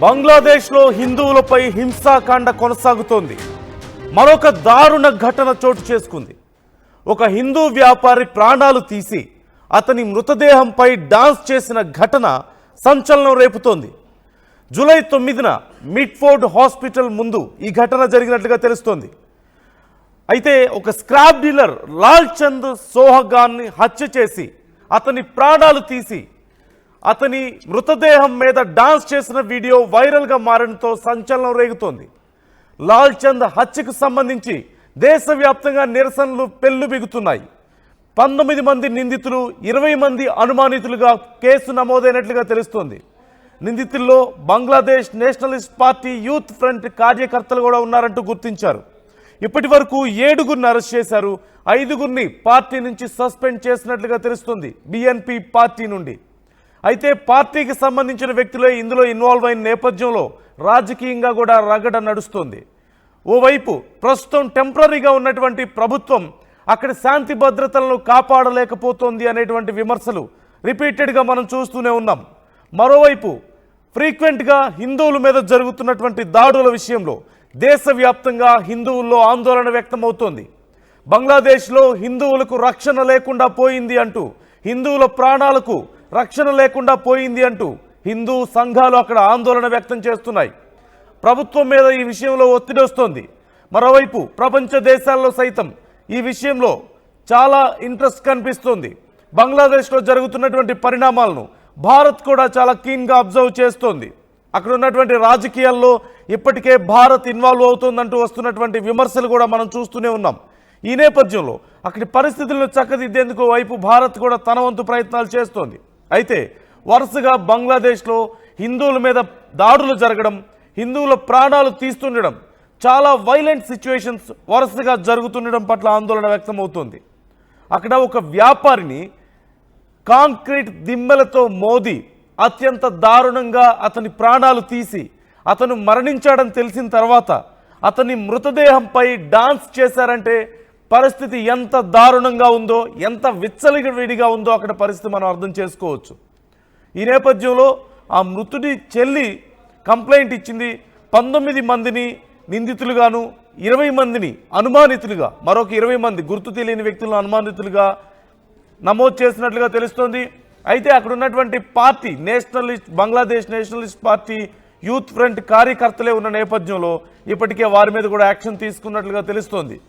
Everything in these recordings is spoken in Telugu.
బంగ్లాదేశ్లో హిందువులపై హింసాకాండ కొనసాగుతోంది. మరొక దారుణ ఘటన చోటు చేసుకుంది. ఒక హిందూ వ్యాపారి ప్రాణాలు తీసి అతని మృతదేహంపై డాన్స్ చేసిన ఘటన సంచలనం రేపుతోంది. జూలై 9న మిడ్ఫోర్డ్ హాస్పిటల్ ముందు ఈ ఘటన జరిగినట్లుగా తెలుస్తోంది. అయితే ఒక స్క్రాప్ డీలర్ లాల్ చంద్ సోహగాన్ని హత్య చేసి అతని ప్రాణాలు తీసి అతని మృతదేహం మీద డాన్స్ చేసిన వీడియో వైరల్గా మారడంతో సంచలనం రేగుతోంది. లాల్ చంద్ హత్యకు సంబంధించి దేశవ్యాప్తంగా నిరసనలు పెల్లుబిగుతున్నాయి. 19 మంది నిందితులు, 20 మంది అనుమానితులుగా కేసు నమోదైనట్లుగా తెలుస్తోంది. నిందితుల్లో Bangladesh Nationalist Party Youth Front కార్యకర్తలు కూడా ఉన్నారంటూ గుర్తించారు. ఇప్పటి వరకు 7గురిని అరెస్ట్ చేశారు. 5గురిని పార్టీ నుంచి సస్పెండ్ చేసినట్లుగా తెలుస్తుంది బిఎన్పి పార్టీ నుండి. అయితే పార్టీకి సంబంధించిన వ్యక్తులే ఇందులో ఇన్వాల్వ్ అయిన నేపథ్యంలో రాజకీయంగా కూడా రగడ నడుస్తోంది. ఓవైపు ప్రస్తుతం టెంపరీగా ఉన్నటువంటి ప్రభుత్వం అక్కడి శాంతి భద్రతలను కాపాడలేకపోతోంది అనేటువంటి విమర్శలు రిపీటెడ్గా మనం చూస్తూనే ఉన్నాం. మరోవైపు ఫ్రీక్వెంట్గా హిందువుల మీద జరుగుతున్నటువంటి దాడుల విషయంలో దేశవ్యాప్తంగా హిందువుల్లో ఆందోళన వ్యక్తమవుతోంది. బంగ్లాదేశ్లో హిందువులకు రక్షణ లేకుండా పోయింది అంటూ, హిందువుల ప్రాణాలకు రక్షణ లేకుండా పోయింది అంటూ హిందూ సంఘాలు అక్కడ ఆందోళన వ్యక్తం చేస్తున్నాయి. ప్రభుత్వం మీద ఈ విషయంలో ఒత్తిడి వస్తోంది. మరోవైపు ప్రపంచ దేశాల్లో సైతం ఈ విషయంలో చాలా ఇంట్రెస్ట్ కనిపిస్తోంది. బంగ్లాదేశ్లో జరుగుతున్నటువంటి పరిణామాలను భారత్ కూడా చాలా కీన్గా అబ్జర్వ్ చేస్తోంది. అక్కడ ఉన్నటువంటి రాజకీయాల్లో ఇప్పటికే భారత్ ఇన్వాల్వ్ అవుతోందంటూ వస్తున్నటువంటి విమర్శలు కూడా మనం చూస్తూనే ఉన్నాం. ఈ నేపథ్యంలో అక్కడి పరిస్థితులను చక్కదిద్దేందుకు వైపు భారత్ కూడా తన వంతు ప్రయత్నాలు చేస్తోంది. అయితే వరుసగా బంగ్లాదేశ్లో హిందువుల మీద దాడులు జరగడం, హిందువుల ప్రాణాలు తీస్తుండడం, చాలా వైలెంట్ సిచ్యువేషన్స్ వరుసగా జరుగుతుండడం పట్ల ఆందోళన వ్యక్తమవుతోంది. అక్కడ ఒక వ్యాపారిని కాంక్రీట్ దిమ్మెలతో మోది అత్యంత దారుణంగా అతని ప్రాణాలు తీసి అతను మరణించాడని తెలిసిన తర్వాత అతని మృతదేహంపై డాన్స్ చేశారంటే పరిస్థితి ఎంత దారుణంగా ఉందో, ఎంత విచ్చలవిడిగా ఉందో అక్కడ పరిస్థితి మనం అర్థం చేసుకోవచ్చు. ఈ నేపథ్యంలో ఆ మృతుడి చెల్లి కంప్లైంట్ ఇచ్చింది. 19 మందిని నిందితులుగాను, 20 మందిని అనుమానితులుగా, మరొక 20 మంది గుర్తు తెలియని వ్యక్తులను అనుమానితులుగా నమోదు చేసినట్లుగా తెలుస్తోంది. అయితే అక్కడ ఉన్నటువంటి party Bangladesh Nationalist Party Youth front కార్యకర్తలే ఉన్న నేపథ్యంలో ఇప్పటికే వారి మీద కూడా యాక్షన్ తీసుకున్నట్లుగా తెలుస్తోంది.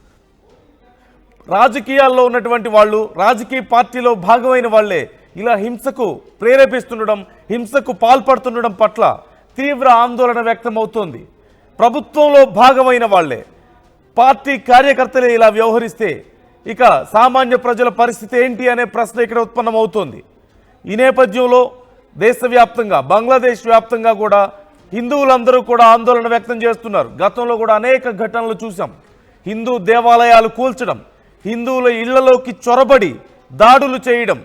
రాజకీయాల్లో ఉన్నటువంటి వాళ్ళు, రాజకీయ పార్టీలో భాగమైన వాళ్లే ఇలా హింసకు ప్రేరేపిస్తుండడం, హింసకు పాల్పడుతుండడం పట్ల తీవ్ర ఆందోళన వ్యక్తమవుతోంది. ప్రభుత్వంలో భాగమైన వాళ్లే, పార్టీ కార్యకర్తలే ఇలా వ్యవహరిస్తే ఇక సామాన్య ప్రజల పరిస్థితి ఏంటి అనే ప్రశ్న ఇక్కడ ఉత్పన్నమవుతోంది. ఈ నేపథ్యంలో దేశవ్యాప్తంగా, బంగ్లాదేశ్ వ్యాప్తంగా కూడా హిందువులందరూ కూడా ఆందోళన వ్యక్తం చేస్తున్నారు. గతంలో కూడా అనేక ఘటనలు చూసాం. హిందూ దేవాలయాలు కూల్చడం, హిందువుల ఇళ్లలోకి చొరబడి దాడులు చేయడం,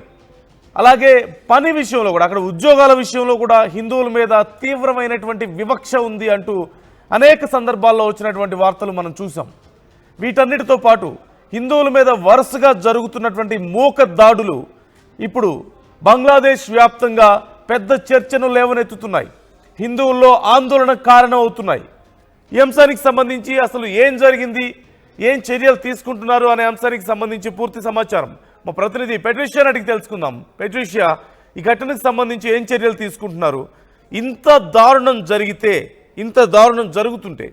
అలాగే పని విషయంలో కూడా, అక్కడ ఉద్యోగాల విషయంలో కూడా హిందువుల మీద తీవ్రమైనటువంటి వివక్ష ఉంది అంటూ అనేక సందర్భాల్లో వచ్చినటువంటి వార్తలు మనం చూసాం. వీటన్నిటితో పాటు హిందువుల మీద వరుసగా జరుగుతున్నటువంటి మూక దాడులు ఇప్పుడు బంగ్లాదేశ్ వ్యాప్తంగా పెద్ద చర్చను లేవనెత్తుతున్నాయి. హిందువుల్లో ఆందోళన కారణం అవుతున్నాయి. ఈ అంశానికి సంబంధించి అసలు ఏం జరిగింది, ఏం చర్యలు తీసుకుంటున్నారు అనే అంశానికి సంబంధించి పూర్తి సమాచారం మా ప్రతినిధి పెట్రిషియాని అడిగి తెలుసుకుందాం. పెట్రిషియా, ఈ ఘటనకు సంబంధించి ఏం చర్యలు తీసుకుంటున్నారు? ఇంత దారుణం జరుగుతుంటే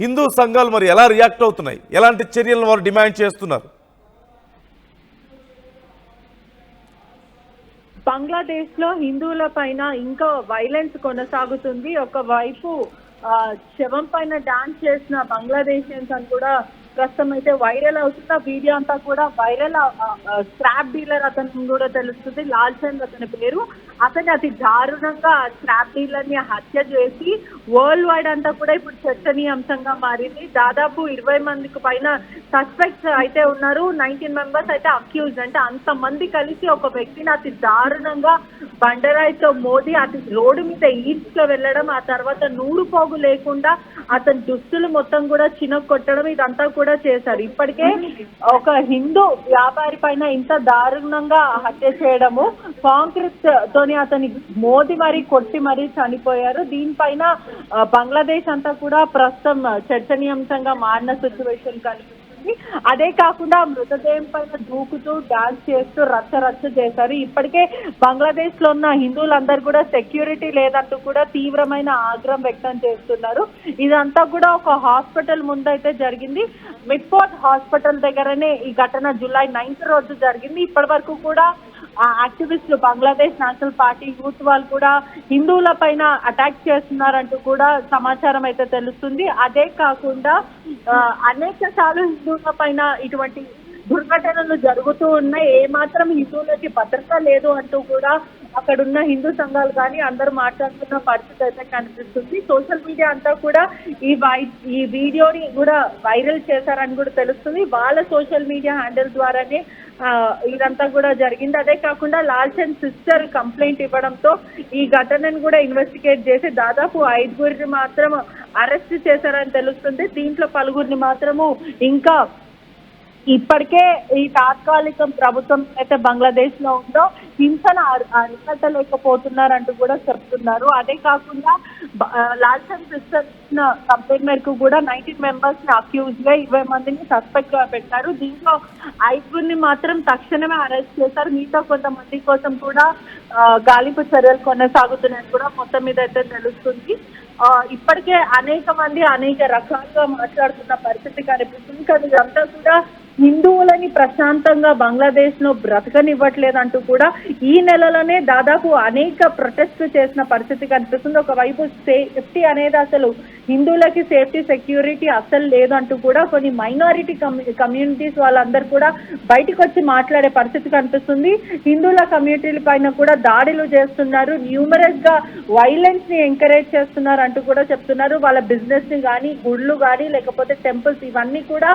హిందూ సంఘాలు మరి ఎలా రియాక్ట్ అవుతున్నాయి? ఎలాంటి చర్యలను వారు డిమాండ్ చేస్తున్నారు? బంగ్లాదేశ్ లో హిందువుల పైన ఇంకా వైలెన్స్ కొనసాగుతుంది. ఒకవైపు శవం పైన డాన్స్ చేసిన బంగ్లాదేశియన్స్ అని కూడా ప్రస్తుతం అయితే వైరల్ అవుతున్న వీడియో అంతా కూడా వైరల్. స్క్రాప్ డీలర్ అతను కూడా తెలుస్తుంది, లాల్ చంద్ అతని పేరు. అతని అతి దారుణంగా స్క్రాప్ డీలర్ ని హత్య చేసి వరల్డ్ వైడ్ అంతా కూడా ఇప్పుడు చర్చనీయాంశంగా మారింది. దాదాపు 20 మందికి పైన సస్పెక్ట్స్ అయితే ఉన్నారు, 19 మెంబర్స్ అయితే అక్యూజ్. అంటే అంతమంది కలిసి ఒక వ్యక్తిని అతి దారుణంగా బండరాయితో మోదీ అతి రోడ్డు మీద ఈడ్చుకు వెళ్ళడం, ఆ తర్వాత నూరు పోగు లేకుండా అతని దుస్తులు మొత్తం కూడా చినగొట్టడం, ఇదంతా కూడా చేశారు. ఇప్పటికే ఒక హిందూ వ్యాపారి పైన ఇంత దారుణంగా హత్య చేయడము, కాంక్రీట్ తోని అతని మోది మరీ కొట్టి మరీ చనిపోయారు. దీనిపైన బంగ్లాదేశ్ అంతా కూడా ప్రస్తుతం చర్చనీయాంశంగా మారిన సిచ్యువేషన్ కనిపిస్తుంది. అదే కాకుండా మృతదేహం పైన దూకుతూ డాన్స్ చేస్తూ రచ్చ చేశారు. ఇప్పటికే బంగ్లాదేశ్ లో ఉన్న హిందువులందరూ కూడా సెక్యూరిటీ లేదంటూ కూడా తీవ్రమైన ఆగ్రహం వ్యక్తం చేస్తున్నారు. ఇదంతా కూడా ఒక హాస్పిటల్ ముందైతే జరిగింది. మిడ్ఫోర్ట్ హాస్పిటల్ దగ్గరనే ఈ ఘటన జూలై 9th రోజు జరిగింది. ఇప్పటి వరకు కూడా యాక్టివిస్టులు, బంగ్లాదేశ్ నేషనల్ పార్టీ యూత్ వాళ్ళు కూడా హిందువుల పైన అటాక్ చేస్తున్నారంటూ కూడా సమాచారం అయితే తెలుస్తుంది. అదే కాకుండా అనేక సార్లు హిందువుల పైన ఇటువంటి దుర్ఘటనలు జరుగుతూ ఉన్నాయి. ఏమాత్రం హిందువులకి భద్రత లేదు అంటూ కూడా అక్కడున్న హిందూ సంఘాలు కానీ అందరూ మాట్లాడుతున్న పరిస్థితి అయితే కనిపిస్తుంది. సోషల్ మీడియా అంతా కూడా ఈ వీడియోని కూడా వైరల్ చేశారని కూడా తెలుస్తుంది. వాళ్ళ సోషల్ మీడియా హ్యాండిల్ ద్వారానే ఇదంతా కూడా జరిగింది. అదే కాకుండా లాల్ చంద్ సిస్టర్ కంప్లైంట్ ఇవ్వడంతో ఈ ఘటనను కూడా ఇన్వెస్టిగేట్ చేసి దాదాపు 5 మాత్రం అరెస్ట్ చేశారని తెలుస్తుంది. దీంట్లో 4 మాత్రము ఇంకా ఇప్పటికే ఈ తాత్కాలిక ప్రభుత్వం అయితే బంగ్లాదేశ్ లో ఉందో హింసను అరికట్టలేకపోతున్నారంటూ కూడా చెప్తున్నారు. అదే కాకుండా లాల్ చంద్ సిస్టర్ కంప్లైంట్ మేరకు కూడా 19 మెంబర్స్ ని అక్యూజ్ గా 20 మందిని సస్పెక్ట్ గా పెట్టారు. దీంట్లో 5 మాత్రం తక్షణమే అరెస్ట్ చేశారు. మిగతా కొంతమంది కోసం కూడా గాలింపు చర్యలు కొనసాగుతున్నాయని కూడా మొత్తం మీద అయితే తెలుస్తుంది. ఇప్పటికే అనేక మంది అనేక రకాలుగా మాట్లాడుతున్న పరిస్థితి కనిపిస్తుంది. కానీ ఇదంతా కూడా హిందువులని ప్రశాంతంగా బంగ్లాదేశ్ లో బ్రతకనివ్వట్లేదంటూ కూడా ఈ నెలలోనే దాదాపు అనేక ప్రొటెస్ట్ చేసిన పరిస్థితి కనిపిస్తుంది. ఒకవైపు సేఫ్టీ అనేది అసలు హిందువులకి సేఫ్టీ సెక్యూరిటీ అసలు లేదంటూ కూడా కొన్ని మైనారిటీ కమ్యూనిటీస్ వాళ్ళందరూ కూడా బయటకు వచ్చి మాట్లాడే పరిస్థితి కనిపిస్తుంది. హిందువుల కమ్యూనిటీల పైన కూడా దాడులు చేస్తున్నారు, న్యూమరస్ గా వైలెన్స్ ని ఎంకరేజ్ చేస్తున్నారు అంటూ కూడా చెప్తున్నారు. వాళ్ళ బిజినెస్ ని కానీ, గుళ్ళు కానీ, లేకపోతే టెంపుల్స్ ఇవన్నీ కూడా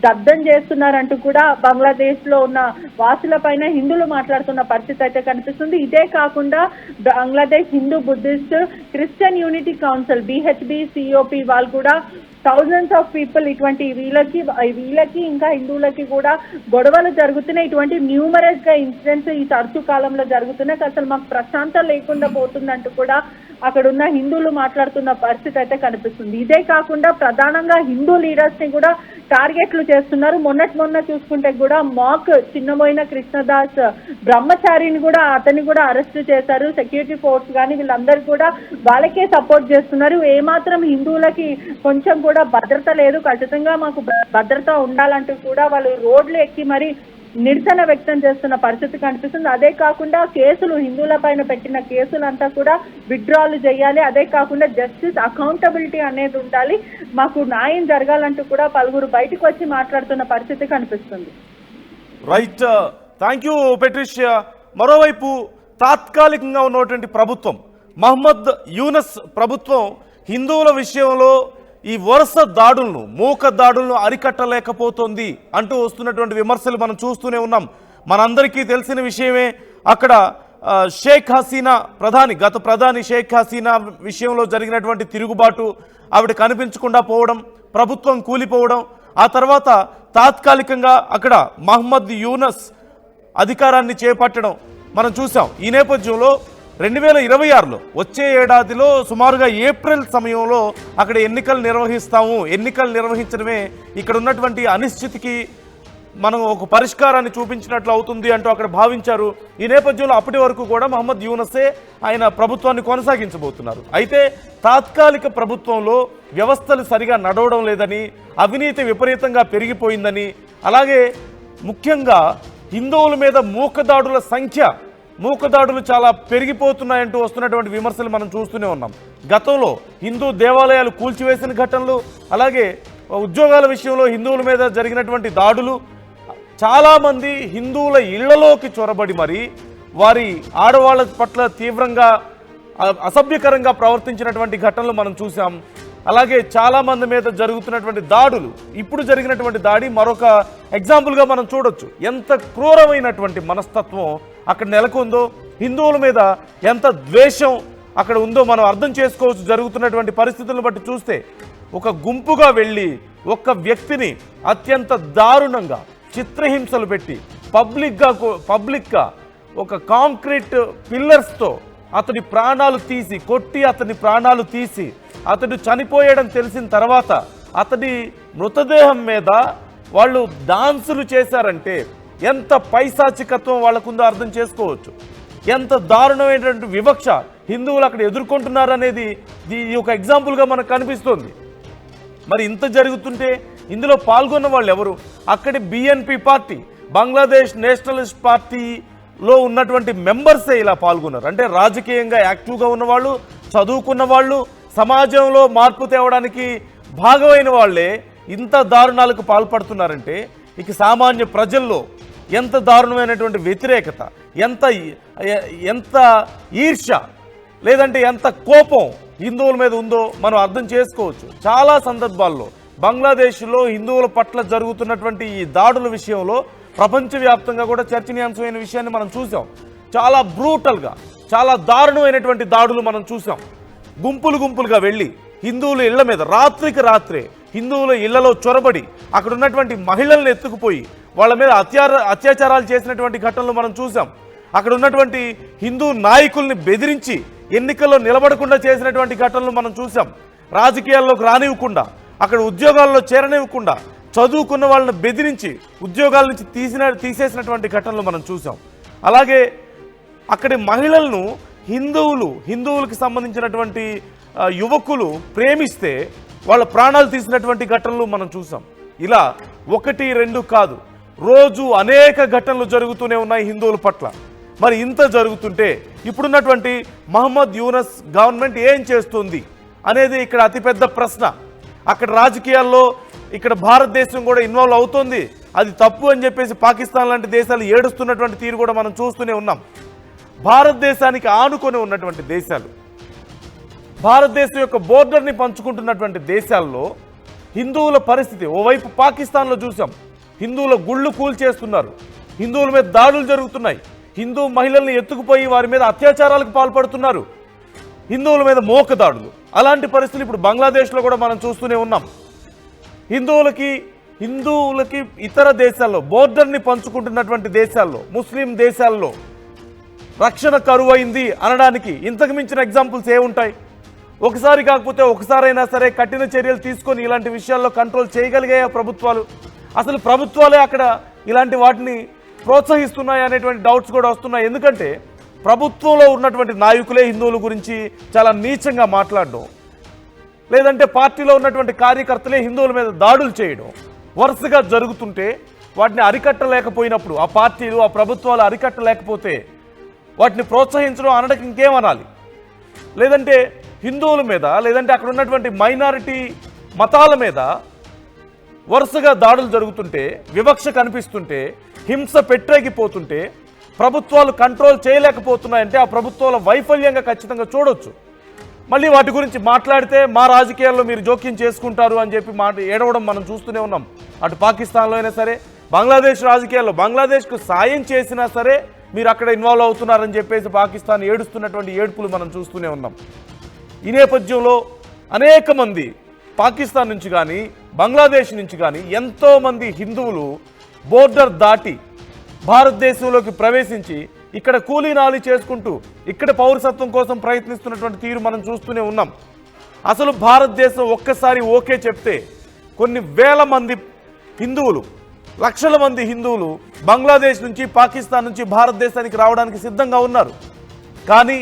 దగ్ధం చేస్తున్నారంటూ కూడా బంగ్లాదేశ్ లో ఉన్న వాసుల పైన హిందువులు మాట్లాడుతున్న పరిస్థితి అయితే కనిపిస్తుంది. ఇదే కాకుండా Bangladesh Hindu Buddhist Christian unity council BHB-COP వాళ్ళు కూడా థౌజండ్స్ ఆఫ్ పీపుల్ ఇటువంటి వీళ్ళకి ఇంకా హిందువులకి కూడా గొడవలు జరుగుతున్నాయి. ఇటువంటి న్యూమరస్ గా ఇన్సిడెంట్స్ ఈ తరచు కాలంలో జరుగుతున్నాయి. అసలు మాకు ప్రశాంతం లేకుండా పోతుందంటూ కూడా అక్కడ ఉన్న హిందువులు మాట్లాడుతున్న పరిస్థితి అయితే కనిపిస్తుంది. ఇదే కాకుండా ప్రధానంగా హిందూ లీడర్స్ ని కూడా టార్గెట్లు చేస్తున్నారు. మొన్న చూసుకుంటే కూడా మాక్ చిన్నబోయిన కృష్ణదాస్ బ్రహ్మచారిని కూడా అతన్ని కూడా అరెస్ట్ చేశారు. సెక్యూరిటీ ఫోర్స్ కానీ వీళ్ళందరూ కూడా వాళ్ళకే సపోర్ట్ చేస్తున్నారు. ఏమాత్రం హిందువులకి కొంచెం కూడా భద్రత లేదు, ఖచ్చితంగా మాకు భద్రత ఉండాలంటూ కూడా వాళ్ళు రోడ్లు ఎక్కి మరి నిరసన వ్యక్తం చేస్తున్న పరిస్థితి కనిపిస్తుంది. అదే కాకుండా కేసులు హిందువుల పైన పెట్టిన కేసులంతా కూడా విత్డ్రాల్ చేయాలి. అదే కాకుండా జస్టిస్ అకౌంటబిలిటీ అనేది ఉండాలి, మాకు న్యాయం జరగాలంటూ కూడా పలువురు బయటకు వచ్చి మాట్లాడుతున్న పరిస్థితి కనిపిస్తుంది. Right, thank you Patricia. మరోవైపు తాత్కాలికంగా ఉన్నటువంటి ప్రభుత్వం మహమ్మద్ యూనస్ ప్రభుత్వం హిందువుల విషయంలో ఈ వరుస దాడులను, మూక దాడులను అరికట్టలేకపోతుంది అంటూ వస్తున్నటువంటి విమర్శలు మనం చూస్తూనే ఉన్నాం. మనందరికీ తెలిసిన విషయమే. అక్కడ షేక్ హసీనా గత ప్రధాని షేక్ హసీనా విషయంలో జరిగినటువంటి తిరుగుబాటు, ఆవిడ కనిపించకుండా పోవడం, ప్రభుత్వం కూలిపోవడం, ఆ తర్వాత తాత్కాలికంగా అక్కడ మహమ్మద్ యూనస్ అధికారాన్ని చేపట్టడం మనం చూసాం. ఈ నేపథ్యంలో 2026లో వచ్చే ఏడాదిలో సుమారుగా ఏప్రిల్ సమయంలో అక్కడ ఎన్నికలు నిర్వహిస్తాము. ఎన్నికలు నిర్వహించడమే ఇక్కడ ఉన్నటువంటి అనిశ్చితికి మనం ఒక పరిష్కారాన్ని చూపించినట్లు అవుతుంది అంటూ అక్కడ భావించారు. ఈ నేపథ్యంలో అప్పటి వరకు కూడా మహమ్మద్ యూనసే ఆయన ప్రభుత్వాన్ని కొనసాగించబోతున్నారు. అయితే తాత్కాలిక ప్రభుత్వంలో వ్యవస్థలు సరిగా నడవడం లేదని, అవినీతి విపరీతంగా పెరిగిపోయిందని, అలాగే ముఖ్యంగా హిందువుల మీద మూకదాడులు చాలా పెరిగిపోతున్నాయంటూ వస్తున్నటువంటి విమర్శలు మనం చూస్తూనే ఉన్నాం. గతంలో హిందూ దేవాలయాలు కూల్చివేసిన ఘటనలు, అలాగే ఉద్యోగాల విషయంలో హిందువుల మీద జరిగినటువంటి దాడులు, చాలామంది హిందువుల ఇళ్లలోకి చొరబడి మరి వారి ఆడవాళ్ళ పట్ల తీవ్రంగా అసభ్యకరంగా ప్రవర్తించినటువంటి ఘటనలు మనం చూసాం. అలాగే చాలామంది మీద జరుగుతున్నటువంటి దాడులు, ఇప్పుడు జరిగినటువంటి దాడి మరొక ఎగ్జాంపుల్గా మనం చూడొచ్చు. ఎంత క్రూరమైనటువంటి మనస్తత్వం అక్కడ నెలకొందో, హిందువుల మీద ఎంత ద్వేషం అక్కడ ఉందో మనం అర్థం చేసుకోవచ్చు. జరుగుతున్నటువంటి పరిస్థితులను బట్టి చూస్తే ఒక గుంపుగా వెళ్ళి ఒక్క వ్యక్తిని అత్యంత దారుణంగా చిత్రహింసలు పెట్టి పబ్లిక్గా ఒక కాంక్రీట్ పిల్లర్స్తో అతడి ప్రాణాలు తీసి కొట్టి అతని ప్రాణాలు తీసి అతడు చనిపోయాడని తెలిసిన తర్వాత అతడి మృతదేహం మీద వాళ్ళు డాన్సులు చేశారంటే ఎంత పైశాచికత్వం వాళ్ళకుందో అర్థం చేసుకోవచ్చు. ఎంత దారుణమైనటువంటి వివక్ష హిందువులు అక్కడ ఎదుర్కొంటున్నారనేది ఈ ఒక ఎగ్జాంపుల్గా మనకు కనిపిస్తుంది. మరి ఇంత జరుగుతుంటే ఇందులో పాల్గొన్న వాళ్ళు ఎవరు? అక్కడి బిఎన్పి పార్టీ, బంగ్లాదేశ్ నేషనలిస్ట్ పార్టీలో ఉన్నటువంటి మెంబర్సే ఇలా పాల్గొన్నారు. అంటే రాజకీయంగా యాక్టివ్గా ఉన్నవాళ్ళు, చదువుకున్న వాళ్ళు, సమాజంలో మార్పు తేవడానికి భాగమైన వాళ్ళే ఇంత దారుణాలకు పాల్పడుతున్నారంటే ఇక సామాన్య ప్రజల్లో ఎంత దారుణమైనటువంటి వ్యతిరేకత, ఎంత ఈర్ష్య, లేదంటే ఎంత కోపం హిందువుల మీద ఉందో మనం అర్థం చేసుకోవచ్చు. చాలా సందర్భాల్లో బంగ్లాదేశ్లో హిందువుల పట్ల జరుగుతున్నటువంటి ఈ దాడుల విషయంలో ప్రపంచవ్యాప్తంగా కూడా చర్చనీయాంశమైన విషయాన్ని మనం చూసాం. చాలా బ్రూటల్గా, చాలా దారుణమైనటువంటి దాడులు మనం చూసాం. గుంపులుగా వెళ్ళి హిందువుల ఇళ్ల మీద రాత్రికి రాత్రే హిందువుల ఇళ్లలో చొరబడి అక్కడ ఉన్నటువంటి మహిళలను ఎత్తుకుపోయి వాళ్ళ మీద అత్యాచారాలు చేసినటువంటి ఘటనలు మనం చూసాం. అక్కడ ఉన్నటువంటి హిందూ నాయకుల్ని బెదిరించి ఎన్నికల్లో నిలబడకుండా చేసినటువంటి ఘటనలు మనం చూసాం. రాజకీయాల్లోకి రానివ్వకుండా, అక్కడ ఉద్యోగాల్లో చేరనివ్వకుండా, చదువుకున్న వాళ్ళని బెదిరించి ఉద్యోగాల నుంచి తీసేసినటువంటి ఘటనలు మనం చూసాం. అలాగే అక్కడి మహిళలను హిందువులకు సంబంధించినటువంటి యువకులు ప్రేమిస్తే వాళ్ళ ప్రాణాలు తీసినటువంటి ఘటనలు మనం చూసాం. ఇలా 1, 2 కాదు, రోజు అనేక ఘటనలు జరుగుతూనే ఉన్నాయి హిందువుల పట్ల. మరి ఇంత జరుగుతుంటే ఇప్పుడున్నటువంటి మహమ్మద్ యూనస్ గవర్నమెంట్ ఏం చేస్తుంది అనేది ఇక్కడ అతిపెద్ద ప్రశ్న. అక్కడ రాజకీయాల్లో ఇక్కడ భారతదేశం కూడా ఇన్వాల్వ్ అవుతోంది. అది తప్పు అని చెప్పేసి పాకిస్తాన్ లాంటి దేశాలు ఏడుస్తున్నటువంటి తీరు కూడా మనం చూస్తూనే ఉన్నాం. భారతదేశానికి ఆనుకొని ఉన్నటువంటి దేశాలు, భారతదేశం యొక్క బోర్డర్ని పంచుకుంటున్నటువంటి దేశాల్లో హిందువుల పరిస్థితి ఓవైపు పాకిస్తాన్లో చూసాం. హిందువుల గుళ్ళు కూల్చేస్తున్నారు, హిందువుల మీద దాడులు జరుగుతున్నాయి, హిందూ మహిళల్ని ఎత్తుకుపోయి వారి మీద అత్యాచారాలకు పాల్పడుతున్నారు, హిందువుల మీద మోక దాడులు. అలాంటి పరిస్థితులు ఇప్పుడు బంగ్లాదేశ్లో కూడా మనం చూస్తూనే ఉన్నాం. హిందువులకి ఇతర దేశాల్లో, బోర్డర్ని పంచుకుంటున్నటువంటి దేశాల్లో, ముస్లిం దేశాల్లో రక్షణ కరువైంది అనడానికి ఇంతకు మించిన ఎగ్జాంపుల్స్ ఏముంటాయి? ఒకసారి కాకపోతే ఒకసారైనా సరే కఠిన చర్యలు తీసుకొని ఇలాంటి విషయాల్లో కంట్రోల్ చేయగలిగాయా ప్రభుత్వాలు? అసలు ప్రభుత్వాలే అక్కడ ఇలాంటి వాటిని ప్రోత్సహిస్తున్నాయి అనేటువంటి డౌట్స్ కూడా వస్తున్నాయి. ఎందుకంటే ప్రభుత్వంలో ఉన్నటువంటి నాయకులే హిందువుల గురించి చాలా నీచంగా మాట్లాడడం, లేదంటే పార్టీలో ఉన్నటువంటి కార్యకర్తలే హిందువుల మీద దాడులు చేయడం వరుసగా జరుగుతుంటే వాటిని అరికట్టలేకపోయినప్పుడు, ఆ పార్టీలు, ఆ ప్రభుత్వాలు అరికట్టలేకపోతే వాటిని ప్రోత్సహించడం అనడానికి ఇంకేమనాలి? లేదంటే హిందువుల మీద, లేదంటే అక్కడ ఉన్నటువంటి మైనారిటీ మతాల మీద వరుసగా దాడులు జరుగుతుంటే, వివక్ష కనిపిస్తుంటే, హింస పెట్టేగిపోతుంటే ప్రభుత్వాలు కంట్రోల్ చేయలేకపోతున్నాయంటే ఆ ప్రభుత్వాల వైఫల్యంగా ఖచ్చితంగా చూడొచ్చు. మళ్ళీ వాటి గురించి మాట్లాడితే మా రాజకీయాల్లో మీరు జోక్యం చేసుకుంటారు అని చెప్పి ఏడవడం మనం చూస్తూనే ఉన్నాం. అటు పాకిస్తాన్లో అయినా సరే, బంగ్లాదేశ్ రాజకీయాల్లో బంగ్లాదేశ్కు సాయం చేసినా సరే మీరు అక్కడ ఇన్వాల్వ్ అవుతున్నారని చెప్పేసి పాకిస్తాన్ ఏడుస్తున్నటువంటి ఏడుపులు మనం చూస్తూనే ఉన్నాం. ఈ నేపథ్యంలో అనేక మంది పాకిస్తాన్ నుంచి కానీ, బంగ్లాదేశ్ నుంచి కానీ ఎంతోమంది హిందువులు బోర్డర్ దాటి భారతదేశంలోకి ప్రవేశించి ఇక్కడ కూలీనాలి చేసుకుంటూ ఇక్కడ పౌరసత్వం కోసం ప్రయత్నిస్తున్నటువంటి తీరు మనం చూస్తూనే ఉన్నాం. అసలు భారతదేశం ఒక్కసారి ఓకే చెప్తే కొన్ని వేల మంది హిందువులు, లక్షల మంది హిందువులు బంగ్లాదేశ్ నుంచి, పాకిస్తాన్ నుంచి భారతదేశానికి రావడానికి సిద్ధంగా ఉన్నారు. కానీ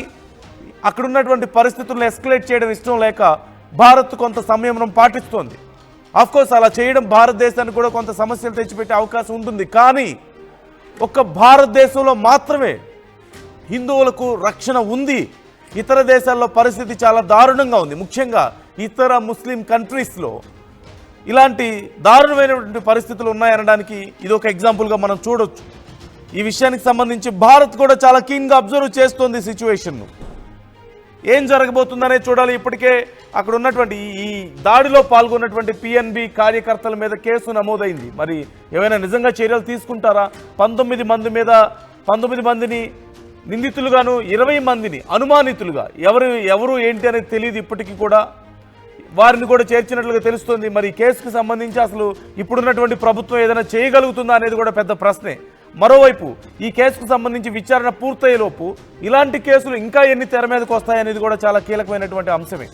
అక్కడ ఉన్నటువంటి పరిస్థితులను ఎస్కలేట్ చేయడం ఇష్టం లేక భారత్ కొంత సంయమనం పాటిస్తోంది. ఆఫ్కోర్స్ అలా చేయడం భారతదేశానికి కూడా కొంత సమస్యలు తెచ్చిపెట్టే అవకాశం ఉంటుంది. కానీ ఒక్క భారతదేశంలో మాత్రమే హిందువులకు రక్షణ ఉంది. ఇతర దేశాల్లో పరిస్థితి చాలా దారుణంగా ఉంది. ముఖ్యంగా ఇతర ముస్లిం కంట్రీస్లో ఇలాంటి దారుణమైనటువంటి పరిస్థితులు ఉన్నాయనడానికి ఇది ఒక ఎగ్జాంపుల్గా మనం చూడొచ్చు. ఈ విషయానికి సంబంధించి భారత్ కూడా చాలా కీన్గా అబ్జర్వ్ చేస్తోంది సిచ్యువేషన్ను. ఏం జరగబోతుందనే చూడాలి. ఇప్పటికే అక్కడ ఉన్నటువంటి ఈ దాడిలో పాల్గొన్నటువంటి పిఎన్బి కార్యకర్తల మీద కేసు నమోదైంది. మరి ఏమైనా నిజంగా చర్యలు తీసుకుంటారా? 19 మందిని నిందితులుగాను 20 మందిని అనుమానితులుగా, ఎవరు ఏంటి అనేది తెలియదు ఇప్పటికీ కూడా. వారిని కూడా చేర్చినట్లుగా తెలుస్తుంది. మరి ఈ కేసుకు సంబంధించి అసలు ఇప్పుడున్నటువంటి ప్రభుత్వం ఏదైనా చేయగలుగుతుందా అనేది కూడా పెద్ద ప్రశ్నే. మరోవైపు ఈ కేసుకు సంబంధించి విచారణ పూర్తయ్యేలోపు ఇలాంటి కేసులు ఇంకా ఎన్ని తెర మీదకు వస్తాయనేది కూడా చాలా కీలకమైనటువంటి అంశమే.